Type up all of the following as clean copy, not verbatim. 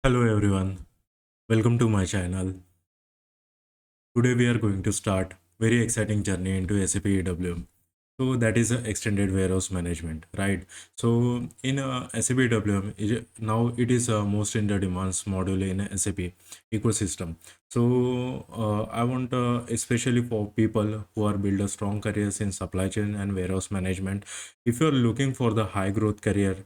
Hello everyone, welcome to my channel. Today we are going to start very exciting journey into SAP EWM. So that is extended warehouse management, right? So in SAP EWM, now it is most in the demands module in SAP ecosystem. So I want especially for people who are build a strong careers in supply chain and warehouse management. If you are looking for the high growth career,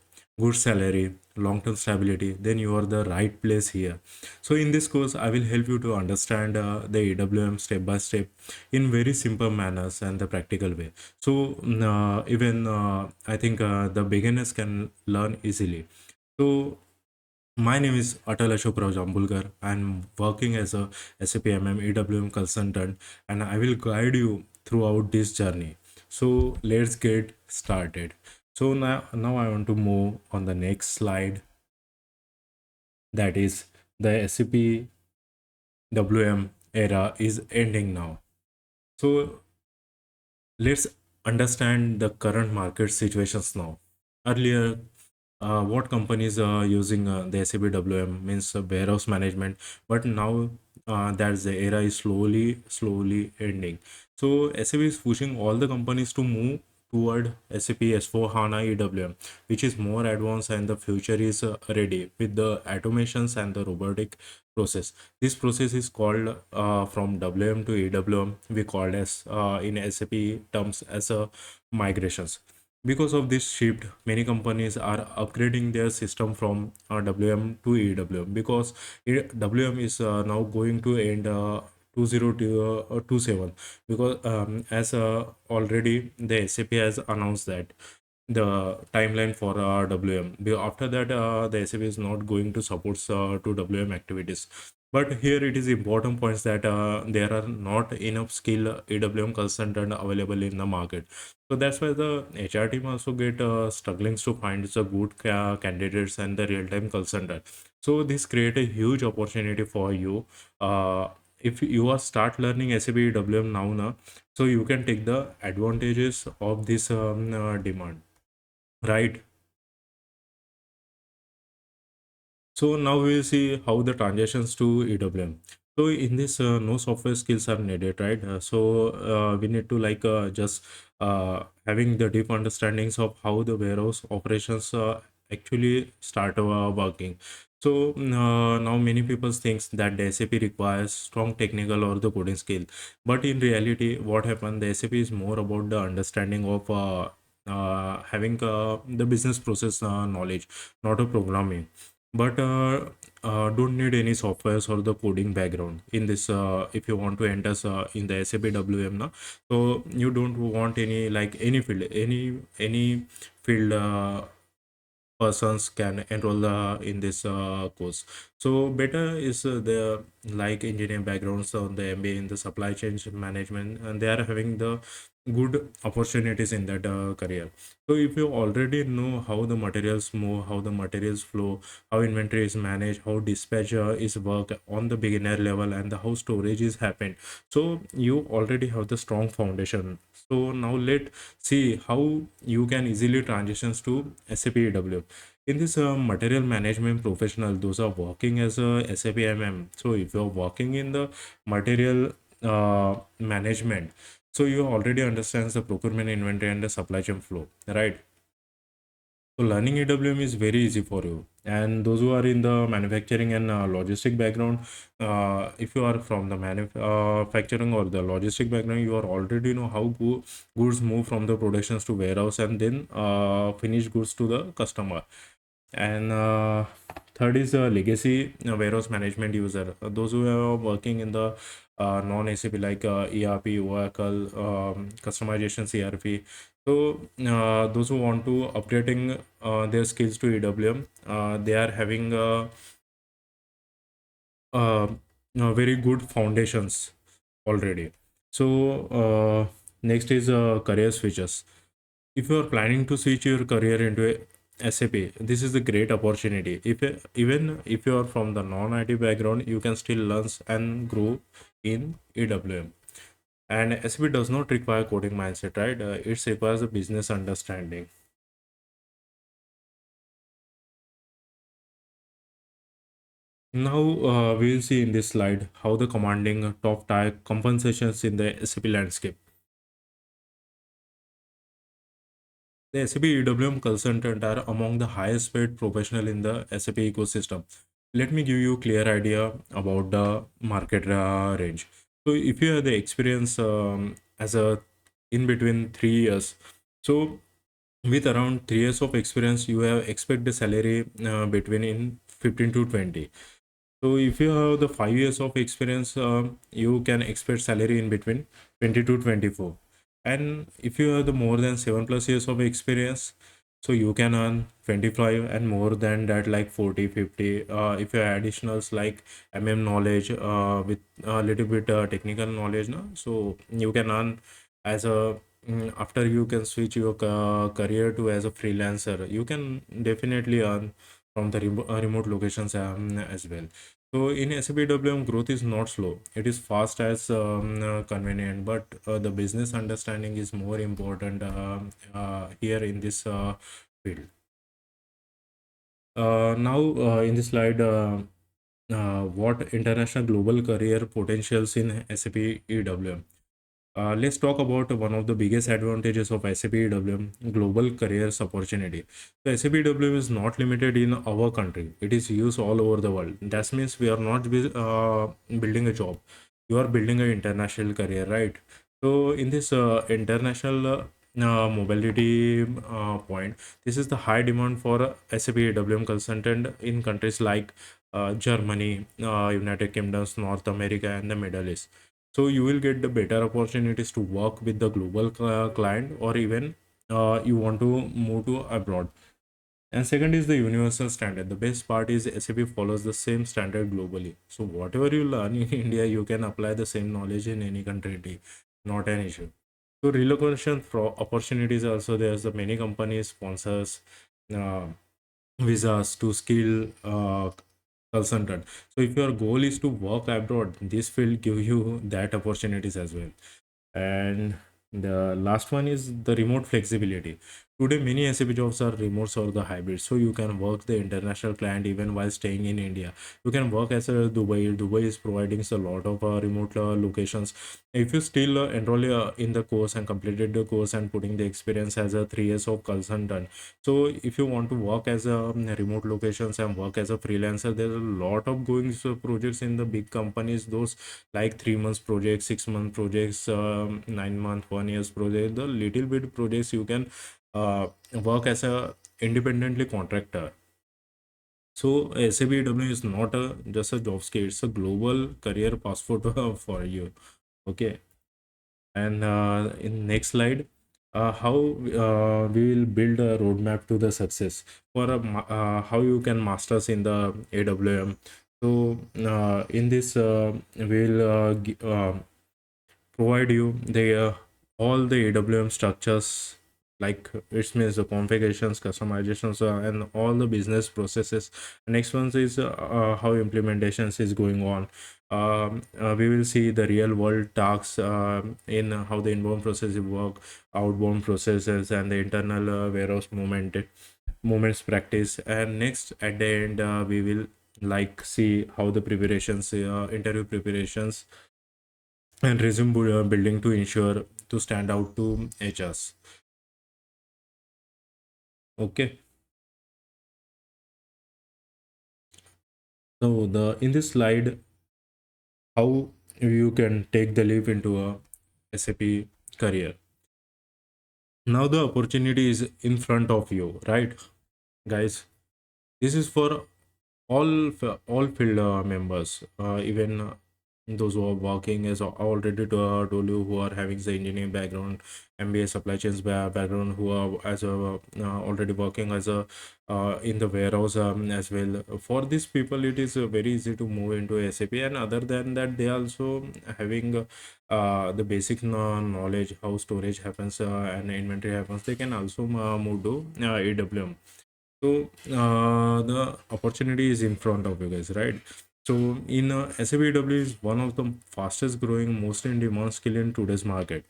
good salary, long term stability, then you are the right place here. So in this course, I will help you to understand the EWM step by step in very simple manners and the practical way. So even I think the beginners can learn easily. So my name is Atal Ashok Rao Jambulkar. I'm working as a SAP EWM consultant, and I will guide you throughout this journey. So let's get started. So now I want to move on the next slide. That is the SAP WM era is ending now. So let's understand the current market situations now. Earlier, what companies are using the SAP WM means warehouse management, but now that the era is slowly ending. So SAP is pushing all the companies to move toward SAP S4 HANA EWM, which is more advanced and the future is ready with the automations and the robotic process. This process is called from WM to EWM. We called as in SAP terms as a migrations. Because of this shift, many companies are upgrading their system from WM to EWM because WM is now going to end 2027 because as already the SAP has announced that the timeline for WM. After that, the SAP is not going to support to WM activities. But here it is important points that there are not enough skill EWM consultant available in the market. So that's why the HR team also get struggling to find the good candidates and the real-time consultant. So this create a huge opportunity for you. If you are start learning SAP WM now, so you can take the advantages of this demand, right? So now we will see how the transitions to EWM. So in this, no software skills are needed, right? So we need to like just having the deep understandings of how the warehouse operations actually start working. So now many people thinks that the SAP requires strong technical or the coding skill, but in reality, what happened? The SAP is more about the understanding of having the business process knowledge, not a programming. But don't need any softwares or the coding background in this if you want to enter in the SAP WM now. So you don't want any like any field, any field persons can enroll in this course. So better is the like engineering backgrounds on the MBA in the supply chain management, and they are having the good opportunities in that career. So if you already know how the materials move, how the materials flow, how inventory is managed, how dispatch is work on the beginner level, and how storage is happened, so you already have the strong foundation. So now let see how you can easily transitions to SAP EW. In this material management professional, those are working as a SAP MM. So if you're working in the material management, so you already understands the procurement, inventory, and the supply chain flow, right? So learning EWM is very easy for you. And those who are in the manufacturing and logistic background, if you are from the manufacturing or the logistic background, you are already know how goods move from the productions to warehouse and then finished goods to the customer. And third is legacy warehouse management user. Those who are working in the non-SAP like ERP, Oracle, customization CRP. So those who want to updating their skills to EWM, they are having uh, very good foundations already. So next is career switches. If you are planning to switch your career into SAP, this is a great opportunity. Even if you are from the non-IT background, you can still learn and grow in EWM. And SAP does not require coding mindset, right? It requires a business understanding. Now we will see in this slide how the commanding top tier compensations in the SAP landscape. The SAP EWM consultant are among the highest paid professional in the SAP ecosystem. Let me give you a clear idea about the market range. So if you have the experience as a in between 3 years, so with around 3 years of experience, you have expect the salary between in 15 to 20. So if you have the 5 years of experience, you can expect salary in between 20 to 24. And if you have the more than 7 plus years of experience, so you can earn 25 and more than that like 40, 50. If you have additionals like knowledge with a little bit technical knowledge, no? So you can earn as a after you can switch your career to as a freelancer, you can definitely earn from the remote locations as well. So in SAP WM, growth is not slow. It is fast as convenient, but the business understanding is more important here in this field. Now, in this slide, what international global career potentials in SAP EWM? Let's talk about one of the biggest advantages of SAP EWM, global careers opportunity. So SAP EWM is not limited in our country. It is used all over the world. That means we are not building a job. You are building an international career, right? So in this international mobility point, this is the high demand for SAP EWM consultant in countries like Germany, United Kingdoms, North America, and the Middle East. So you will get the better opportunities to work with the global client, or even you want to move to abroad. And second is the universal standard. The best part is SAP follows the same standard globally. So whatever you learn in India, you can apply the same knowledge in any country. Not an issue. So relocation opportunities also, there's the many companies sponsors uh, visas to skill consultant. So if your goal is to work abroad, this field give you that opportunities as well. And the last one is the remote flexibility. Today many SAP jobs are remote or the hybrid, so you can work the international client even while staying in India. You can work as a Dubai is providing a lot of remote locations. If you still enroll in the course and completed the course and putting the experience as a 3 years of consultant, so if you want to work as a remote locations and work as a freelancer, there's a lot of going projects in the big companies, those like 3 months projects, 6 month projects, 9 month, 1 year's project, the little bit projects you can work as a independently contractor. So SABW is not a just a job scale, it's a global career passport for you. Okay. And in next slide, how we will build a roadmap to the success for how you can masters in the AWM. So in this we'll provide you the all the AWM structures, like it means the configurations, customizations, and all the business processes. Next one is how implementations is going on. We will see the real world tasks in how the inbound processes work, outbound processes, and the internal warehouse movements practice. And next at the end, we will like see how the preparations, interview preparations and resume building to ensure to stand out to HRs. Okay, so the in this slide, how you can take the leap into a SAP career. Now the opportunity is in front of you, right, guys? This is for all field members, even those who are working, as I already told you, who are having the engineering background, MBA supply chains background, who are as a already working as a in the warehouse as well. For these people, it is very easy to move into SAP, and other than that, they also having the basic knowledge how storage happens and inventory happens. They can also move to AWM. So the opportunity is in front of you guys, right? So in SAPW is one of the fastest growing, most in demand skill in today's market.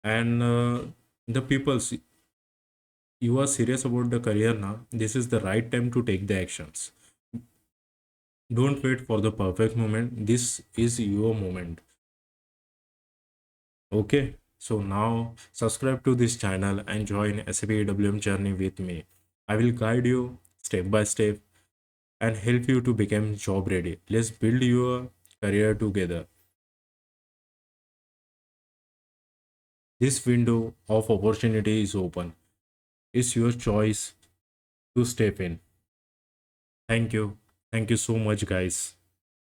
And the people, you are serious about the career now. This is the right time to take the actions. Don't wait for the perfect moment. This is your moment. Okay. So now subscribe to this channel and join SAP EWM journey with me. I will guide you step by step and help you to become job ready. Let's build your career together. This window of opportunity is open. It's your choice to step in. Thank you. Thank you so much, guys.